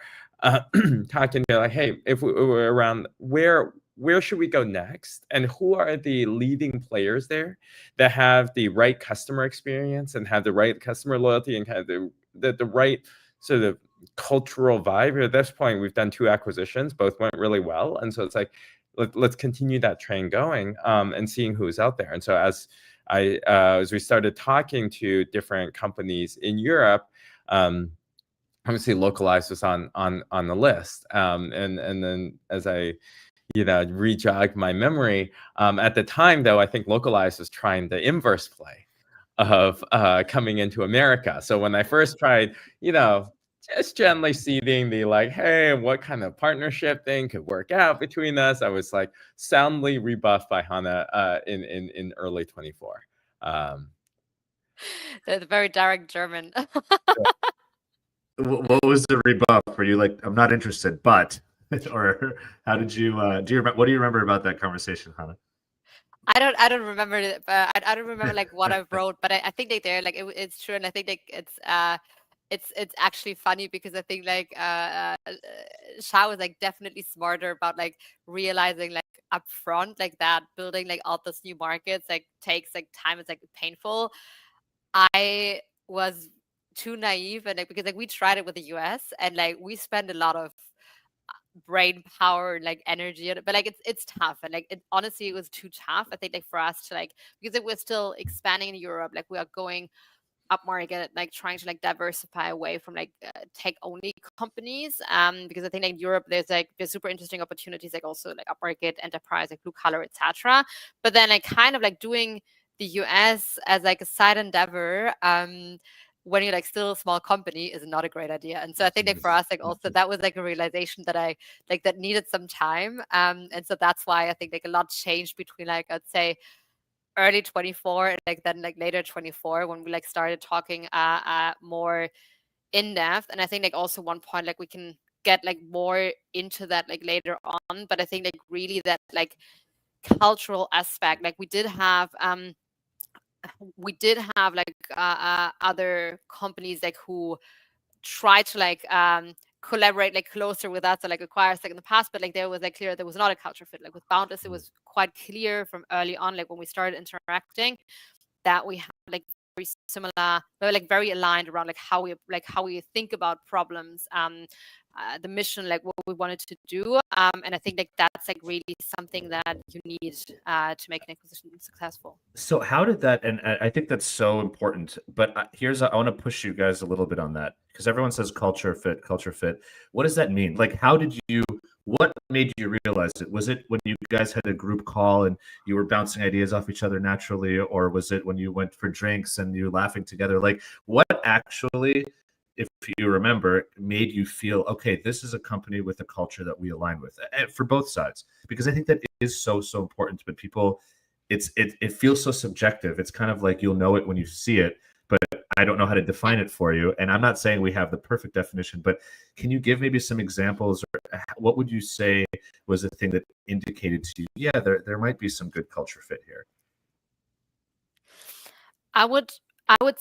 talking to, like, hey, if we were around, where should we go next, and who are the leading players there that have the right customer experience and have the right customer loyalty and have the right sort of cultural vibe. At this point, we've done 2 acquisitions, both went really well, and so it's like, let's continue that train going, and seeing who's out there. And so as we started talking to different companies in Europe, obviously Localyze was on the list. And then as I rejogged my memory, at the time though, I think Localyze was trying the inverse play of coming into America. So when I first tried, just gently seeding the like, hey, what kind of partnership thing could work out between us, I was like soundly rebuffed by Hanna in early 24. The very direct German. What was the rebuff? Were you like, I'm not interested, but, or how did you, what do you remember about that conversation, Hanna? I don't remember it, but I don't remember like what I wrote, but I think like they're like it's true, and I think like it's actually funny because I think like Xiao is like definitely smarter about like realizing like upfront like that building like all those new markets like takes like time, it's like painful. I was too naive, and like because like we tried it with the US and like we spend a lot of brain power and like energy on it, but like it's tough, and like it honestly it was too tough. I think like for us to like, because like, we're still expanding in Europe, like we are going up market, like trying to like diversify away from like tech only companies, because I think like in Europe there's super interesting opportunities, like also like up market enterprise, like blue collar, etc. But then like kind of like doing the US as like a side endeavor, when you're like still a small company, is not a great idea. And so I think like for us, like also that was like a realization that I like that needed some time. And so that's why I think like a lot changed between like I'd say early 24 and like then like later 24 when we like started talking more in depth. And I think like also one point like we can get like more into that like later on. But I think like really that like cultural aspect, like we did have like other companies like who try to like collaborate like closer with us or like acquire us like in the past, but like there was like clear there was not a culture fit. Like with Boundless, it was quite clear from early on, like when we started interacting, that we had like very similar, but like very aligned around like how we think about problems, the mission, like what we wanted to do, and I think like that's like really something that you need to make an acquisition successful. So how did that, and I think that's so important, but I want to push you guys a little bit on that, because everyone says culture fit, culture fit. What does that mean? Like, what made you realize it? Was it when you guys had a group call and you were bouncing ideas off each other naturally, or was it when you went for drinks and you were laughing together? Like, what actually, if you remember, made you feel, okay, this is a company with a culture that we align with, for both sides? Because I think that is so important, but people, it feels so subjective. It's kind of like you'll know it when you see it, but I don't know how to define it for you. And I'm not saying we have the perfect definition, but can you give maybe some examples, or what would you say was the thing that indicated to you, yeah, there might be some good culture fit here? I would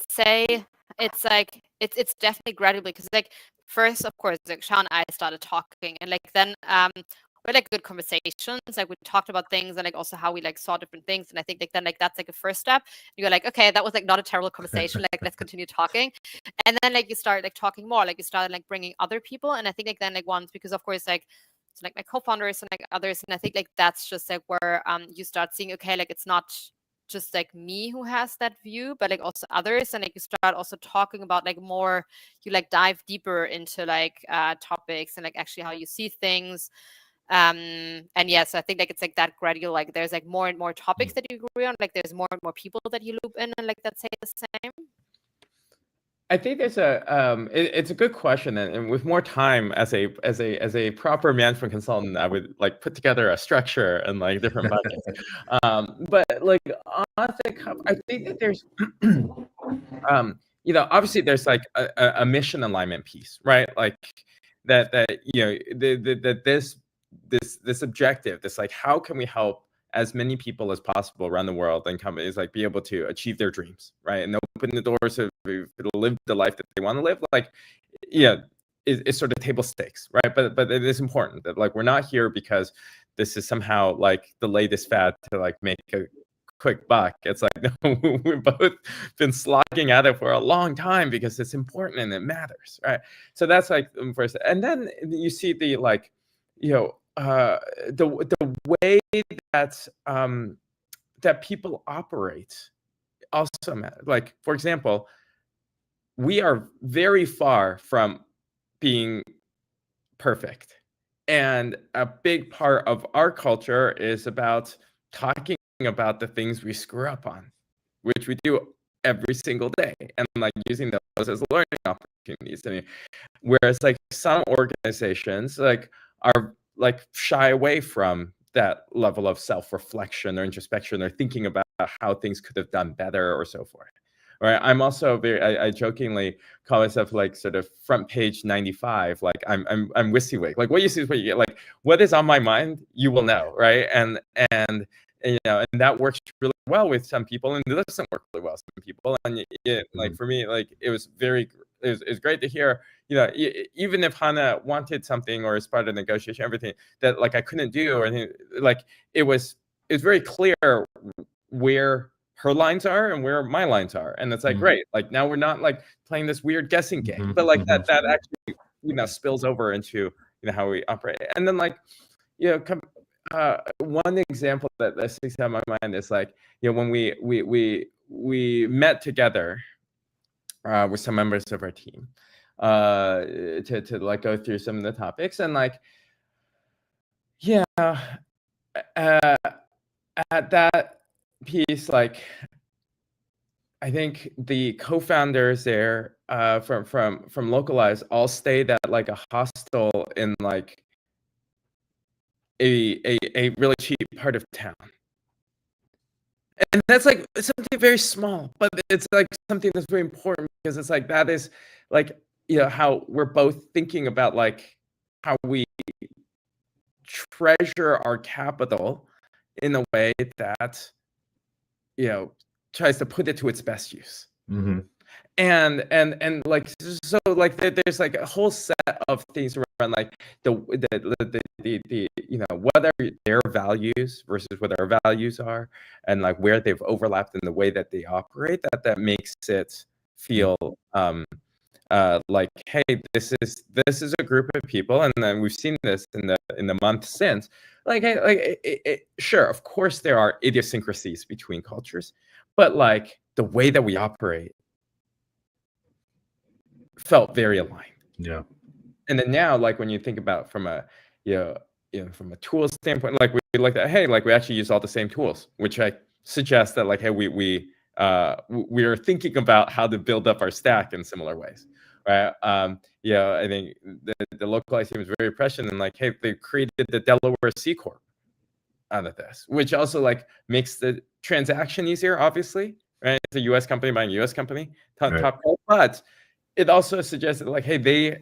say it's like it's definitely gradually, because like first of course like Xiao and I started talking, and like then we had like good conversations, like we talked about things and like also how we like saw different things, and I think like then like that's like a first step. You're like, okay, that was like not a terrible conversation, like let's continue talking. And then like you start like talking more, like you started like bringing other people, and I think like then like once, because of course like so like my co-founders and like others, and I think like that's just like where you start seeing, okay, like it's not just like me who has that view, but like also others, and like you start also talking about like more, you like dive deeper into like topics and like actually how you see things. And yes, I think like it's like that gradual, like there's like more and more topics that you agree on, like there's more and more people that you loop in and like that say the same. I think there's it's a good question, and with more time as a proper management consultant, I would like put together a structure and like different buckets. But like I think that there's obviously there's like a mission alignment piece, right? Like that this objective, this like how can we help as many people as possible around the world and companies like be able to achieve their dreams, right? And open the doors to live the life that they want to live. Like, it's sort of table stakes, right? But it is important that like we're not here because this is somehow like the latest fad to like make a quick buck. It's like, no, we've both been slogging at it for a long time because it's important and it matters, right? So that's like first, and then you see the like, the way that that people operate also matter. Like, for example, we are very far from being perfect. And a big part of our culture is about talking about the things we screw up on, which we do every single day, and like using those as learning opportunities. I mean, whereas like some organizations like are like shy away from that level of self-reflection or introspection or thinking about how things could have done better or so forth. Right. I'm also very, I jokingly call myself like sort of front page 95. Like I'm WYSIWYG. Like what you see is what you get. Like what is on my mind, you will know. Right. And you know, and that works really well with some people, and it doesn't work really well with some people. And like for me, like it was great to hear. You know, even if Hannah wanted something or as part of the negotiation, everything that like I couldn't do, or anything, like it was very clear where her lines are and where my lines are, and it's like great. Like now we're not like playing this weird guessing game, but like that actually spills over into how we operate. And then like one example that sticks out in my mind is like when we met together with some members of our team to like go through some of the topics, and like at that piece, like I think the co-founders there from Localyze all stayed at like a hostel in like a really cheap part of town. And that's like something very small, but it's like something that's very important, because it's like that is like how we're both thinking about like how we treasure our capital in a way that tries to put it to its best use. And like so like there's like a whole set of things around like the what are their values versus what our values are, and like where they've overlapped in the way that they operate, that makes it feel like, hey, this is a group of people. And then we've seen this in the month since, like, hey, sure, of course there are idiosyncrasies between cultures, but like the way that we operate felt very aligned. Yeah. And then now, like when you think about from a from a tool standpoint, like we like that, hey, like we actually use all the same tools, which I suggest that like, hey, we are thinking about how to build up our stack in similar ways, right? I think the Localyze team is very prescient, and like, hey, they created the Delaware C Corp out of this, which also like makes the transaction easier, obviously, right? It's a U.S. company buying a U.S. company, top goal, but it also suggests that like, hey, they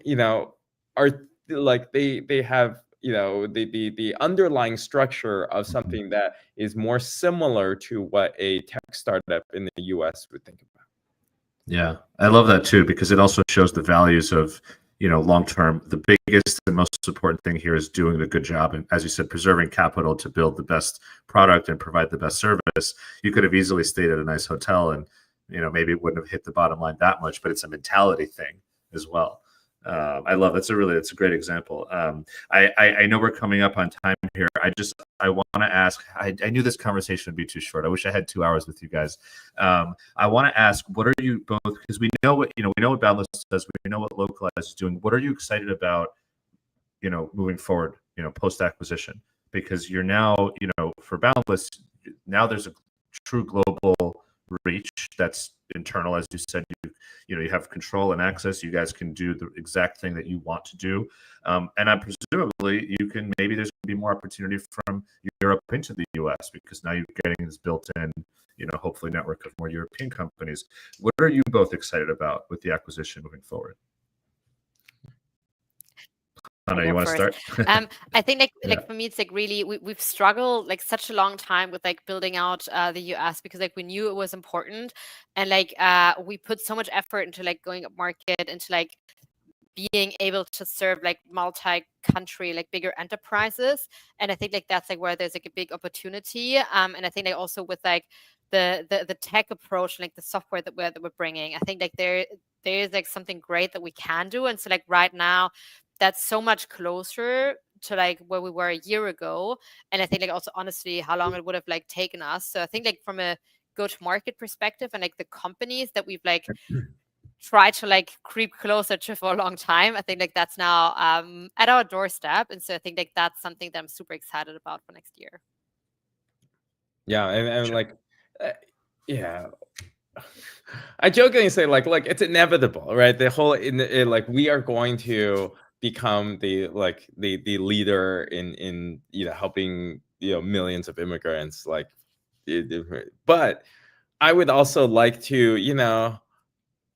are like they have the underlying structure of something that is more similar to what a tech startup in the US would think about. Yeah, I love that too, because it also shows the values of long term. The biggest and most important thing here is doing a good job, and as you said, preserving capital to build the best product and provide the best service. You could have easily stayed at a nice hotel and maybe it wouldn't have hit the bottom line that much, but it's a mentality thing as well. I love it's a great example. I know we're coming up on time here. I want to ask. I knew this conversation would be too short. I wish I had 2 hours with you guys. I want to ask, what are you both? Because we know what Boundless does. We know what Localyze is doing. What are you excited about? Moving forward. Post acquisition, because you're now for Boundless now there's a true global reach that's internal. As you said, you have control and access. You guys can do the exact thing that you want to do, and I presumably there's going to be more opportunity from Europe into the US, because now you're getting this built-in hopefully network of more European companies. What are you both excited about with the acquisition moving forward? Hanna, you want to start? I think like for me, it's like really we've struggled like such a long time with like building out the US, because like we knew it was important, and like we put so much effort into like going up market, into like being able to serve like multi-country, like bigger enterprises. And I think like that's like where there's like a big opportunity. And I think like also with like the tech approach, like the software that we're bringing, I think like there is like something great that we can do. And so like right now, that's so much closer to like where we were a year ago. And I think like also honestly how long it would have like taken us. So I think like from a go-to-market perspective, and like the companies that we've like tried to like creep closer to for a long time. I think like that's now at our doorstep, and so I think like that's something that I'm super excited about for next year. Yeah, and like, yeah. I jokingly say like it's inevitable, right? The whole like we are going to become the leader in helping millions of immigrants, like, but I would also like to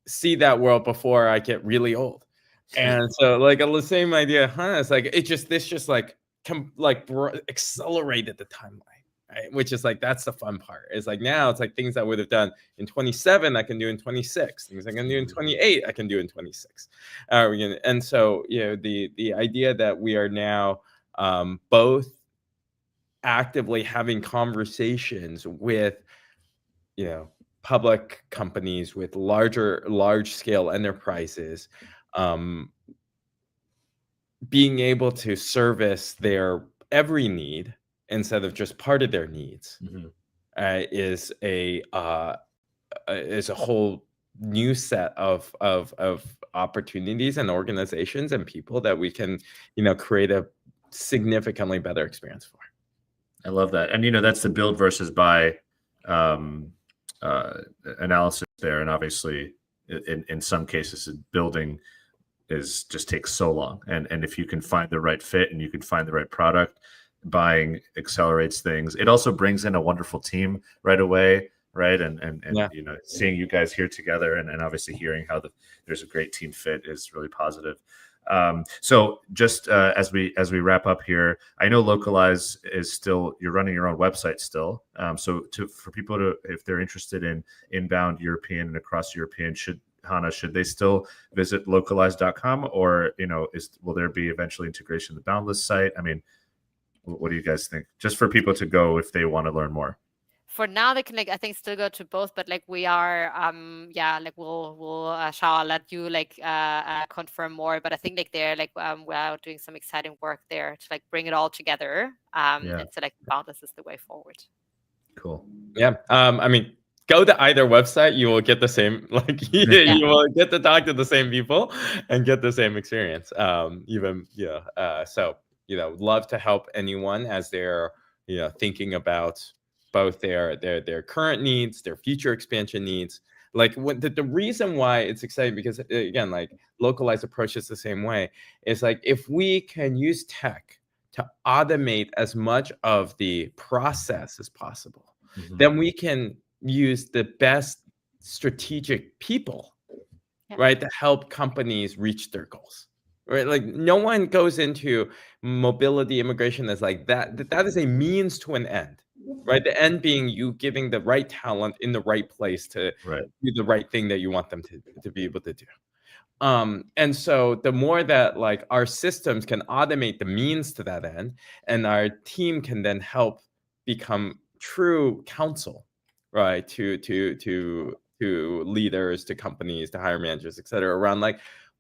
see that world before I get really old. And so like the same idea, it's like this just like accelerated the timeline. Right? Which is like, that's the fun part. It's like now it's like things I would have done in 27 I can do in 26. Things I can do in 28 I can do in 26. And so the idea that we are now both actively having conversations with public companies, with large scale enterprises, being able to service their every need instead of just part of their needs, is a whole new set of opportunities and organizations and people that we can create a significantly better experience for. I love that. And that's the build versus buy analysis there. And obviously in some cases building just takes so long, and if you can find the right fit and you can find the right product, buying accelerates things. It also brings in a wonderful team right away, right? And Yeah. Seeing you guys here together and obviously hearing how there's a great team fit is really positive. So just as we wrap up here, I know Localyze is still, you're running your own website still. So for people if they're interested in inbound European and across European, should they still visit localyze.com, or will there be eventually integration with the Boundless site? I mean, what do you guys think? Just for people to go if they want to learn more. For now, they can I think still go to both, but we are we'll Xiao, I'll let you confirm more, but I think they're we are doing some exciting work there to bring it all together. And so Boundless is the way forward. Cool. Yeah. I mean, go to either website, you will get the same, you will get to talk to the same people and get the same experience. So love to help anyone as they're thinking about both their current needs, their future expansion needs. The reason why it's exciting, because again, Localyze approaches the same way, is if we can use tech to automate as much of the process as possible, then we can use the best strategic people, right, to help companies reach their goals. Right, no one goes into mobility immigration as that is a means to an end, right? The end being you giving the right talent in the right place to do the right thing that you want them to be able to do. And so the more that our systems can automate the means to that end, and our team can then help become true counsel, right, to leaders, to companies, to hire managers, et cetera, around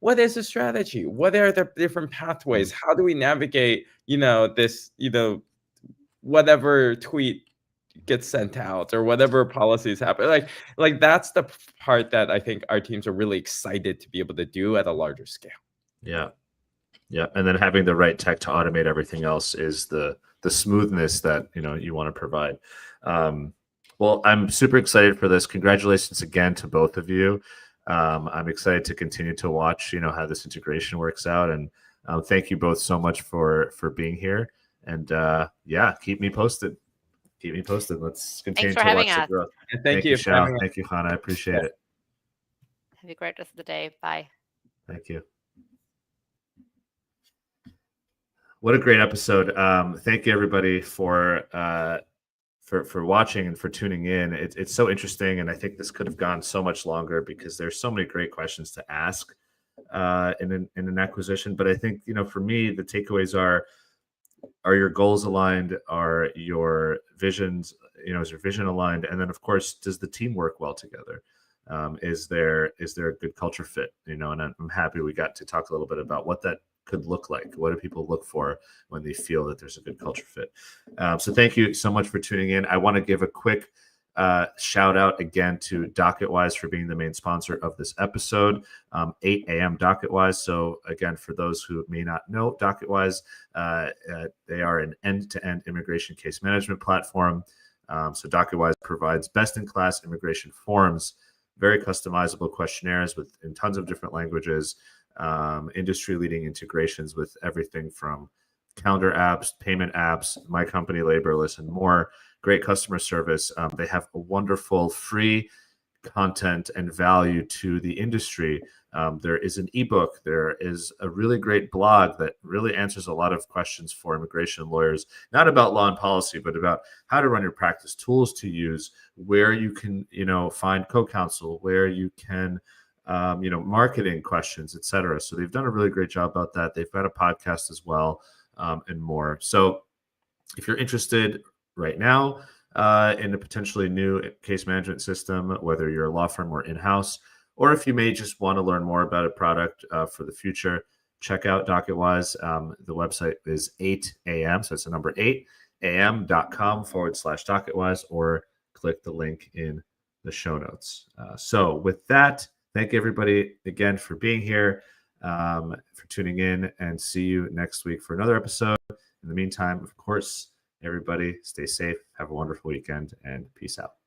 what is the strategy? What are the different pathways? How do we navigate, this, whatever tweet gets sent out or whatever policies happen? That's the part that I think our teams are really excited to be able to do at a larger scale. Yeah. Yeah. And then having the right tech to automate everything else is the smoothness that, you want to provide. Well, I'm super excited for this. Congratulations again to both of you. I'm excited to continue to watch, how this integration works out. And thank you both so much for being here. And keep me posted. Let's continue to watch the growth. Thank you, Xiao. Thank you, Hanna. I appreciate it. Have a great rest of the day. Bye. Thank you. What a great episode. Thank you, everybody, for watching and for tuning in. It's so interesting, and I think this could have gone so much longer because there's so many great questions to ask in an acquisition. But I think, for me, the takeaways are your goals aligned? Are your visions, is your vision aligned? And then, of course, does the team work well together? Is there a good culture fit? And I'm happy we got to talk a little bit about what that could look like. What do people look for when they feel that there's a good culture fit? So thank you so much for tuning in. I want to give a quick Shout out again to Docketwise for being the main sponsor of this episode, 8 a.m. Docketwise. So again, for those who may not know Docketwise, they are an end-to-end immigration case management platform. So Docketwise provides best-in-class immigration forms, very customizable questionnaires in tons of different languages, industry-leading integrations with everything from calendar apps, payment apps, My Company Laborless, and more. Great customer service. They have a wonderful free content and value to the industry. There is an ebook. There is a really great blog that really answers a lot of questions for immigration lawyers, not about law and policy, but about how to run your practice, tools to use, where you can, find co-counsel, where you can, marketing questions, etc. So they've done a really great job about that. They've got a podcast as well, and more. So if you're interested right now in a potentially new case management system, whether you're a law firm or in-house, or if you may just want to learn more about a product for the future, check out Docketwise. The website is 8 a.m. So it's the number 8 am.com/Docketwise, or click the link in the show notes. So with that, thank everybody again for being here, for tuning in, and see you next week for another episode. In the meantime, of course, everybody stay safe, have a wonderful weekend, and peace out.